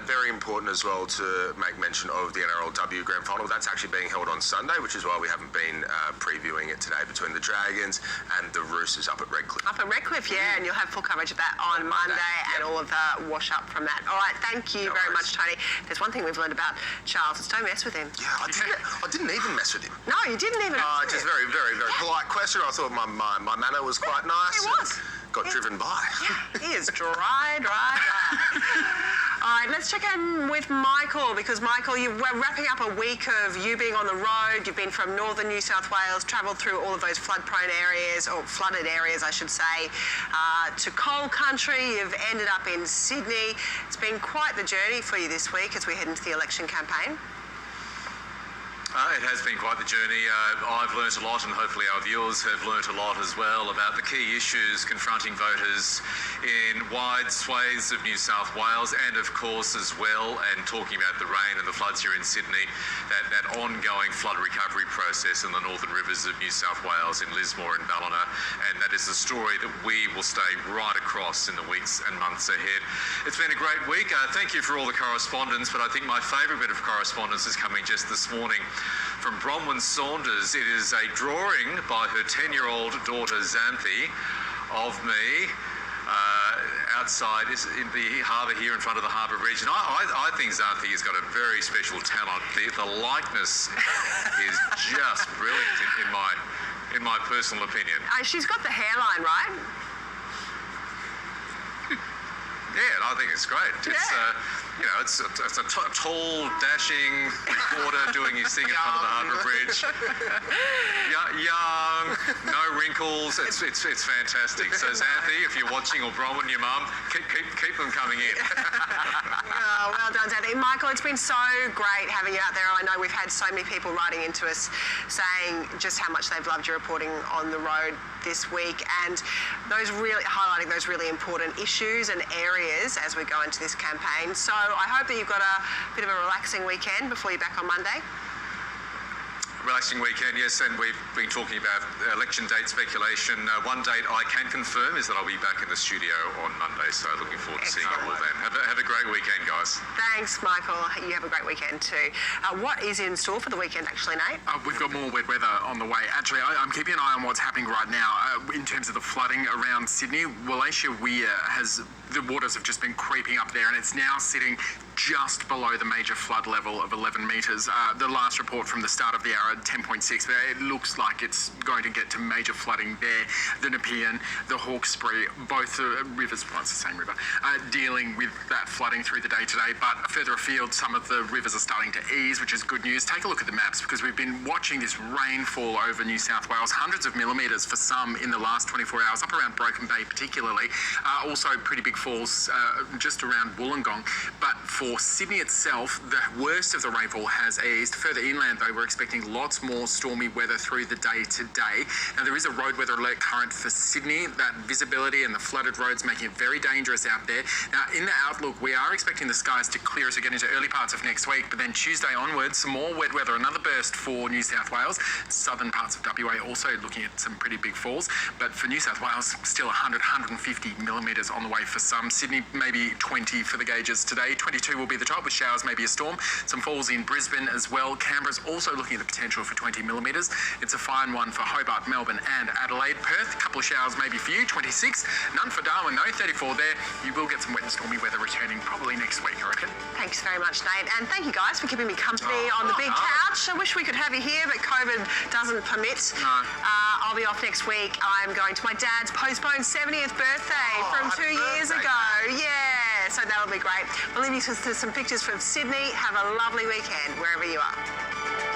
very important as well to make mention of the NRLW Grand Final. That's actually being held on Sunday, which is why we haven't been previewing it today, between the Dragons and the Roosters up at Redcliffe. Up at Redcliffe, yeah, and you'll have full coverage of that on Monday and all of the wash up from that. All right, thank you very much, Tony. There's one thing we've learned about Charles, is don't mess with him. Yeah, I didn't even mess with him. No, you didn't even. Just very, very, very polite question. I thought my manner was quite nice. It was. Got driven by. Yeah, he is dry. All right, let's check in with Michael, because Michael, we're wrapping up a week of you being on the road. You've been from northern New South Wales, travelled through all of those flood-prone areas, or flooded areas, I should say, to coal country. You've ended up in Sydney. It's been quite the journey for you this week as we head into the election campaign. It has been quite the journey. I've learnt a lot, and hopefully our viewers have learnt a lot as well, about the key issues confronting voters in wide swathes of New South Wales, and of course as well, and talking about the rain and the floods here in Sydney, that ongoing flood recovery process in the northern rivers of New South Wales, in Lismore and Ballina, and that is a story that we will stay right across in the weeks and months ahead. It's been a great week. Thank you for all the correspondence, but I think my favourite bit of correspondence is coming just this morning from Bronwyn Saunders. It is a drawing by her 10-year-old daughter Xanthi of me outside in the harbour here in front of the Harbour Bridge. And I think Xanthi has got a very special talent. The likeness is just brilliant in my personal opinion. She's got the hairline, right? Yeah, and I think it's great. It's it's a tall, dashing reporter doing his thing in front of the Harbour Bridge. Young, no wrinkles. It's fantastic. So Xanthi, if you're watching, or Bronwyn, your mum, keep them coming in. Oh, well done, Xanthi. Michael, it's been so great having you out there. I know we've had so many people writing into us saying just how much they've loved your reporting on the road this week, and highlighting those really important issues and areas as we go into this campaign. So I hope that you've got a bit of a relaxing weekend before you're back on Monday. Relaxing weekend, yes, and we've been talking about election date speculation. One date I can confirm is that I'll be back in the studio on Monday, so looking forward to seeing you all then. Have a great weekend, guys. Thanks, Michael. You have a great weekend too. What is in store for the weekend, actually, Nate? We've got more wet weather on the way. Actually, I'm keeping an eye on what's happening right now in terms of the flooding around Sydney. Wallacia Weir the waters have just been creeping up there, and it's now sitting just below the major flood level of 11 metres. The last report from the start of the hour, 10.6, but it looks like it's going to get to major flooding there. The Nepean, the Hawkesbury, both rivers, well, it's the same river, dealing with that flooding through the day today. But further afield, some of the rivers are starting to ease, which is good news. Take a look at the maps, because we've been watching this rainfall over New South Wales, hundreds of millimetres for some in the last 24 hours, up around Broken Bay particularly. Also pretty big falls just around Wollongong. But for Sydney itself, the worst of the rainfall has eased. Further inland, though, we're expecting lots more stormy weather through the day today. Now, there is a road weather alert current for Sydney. That visibility and the flooded roads making it very dangerous out there. Now, in the outlook, we are expecting the skies to clear as we get into early parts of next week, but then Tuesday onwards, some more wet weather, another burst for New South Wales. Southern parts of WA also looking at some pretty big falls, but for New South Wales, still 150 millimetres on the way for some. Sydney, maybe 20 for the gauges today. 22 will be the top, with showers, maybe a storm. Some falls in Brisbane as well. Canberra's also looking at the potential for 20 millimetres. It's a fine one for Hobart, Melbourne and Adelaide. Perth, a couple of showers maybe for you, 26. None for Darwin though, 34 there. You will get some wet and stormy weather returning probably next week, I reckon. Thanks very much, Nate. And thank you guys for keeping me company on the big couch. I wish we could have you here, but COVID doesn't permit. No. I'll be off next week. I'm going to my dad's postponed 70th birthday from 2 years ago. Yeah, so that'll be great. We'll leave you to some pictures from Sydney. Have a lovely weekend wherever you are.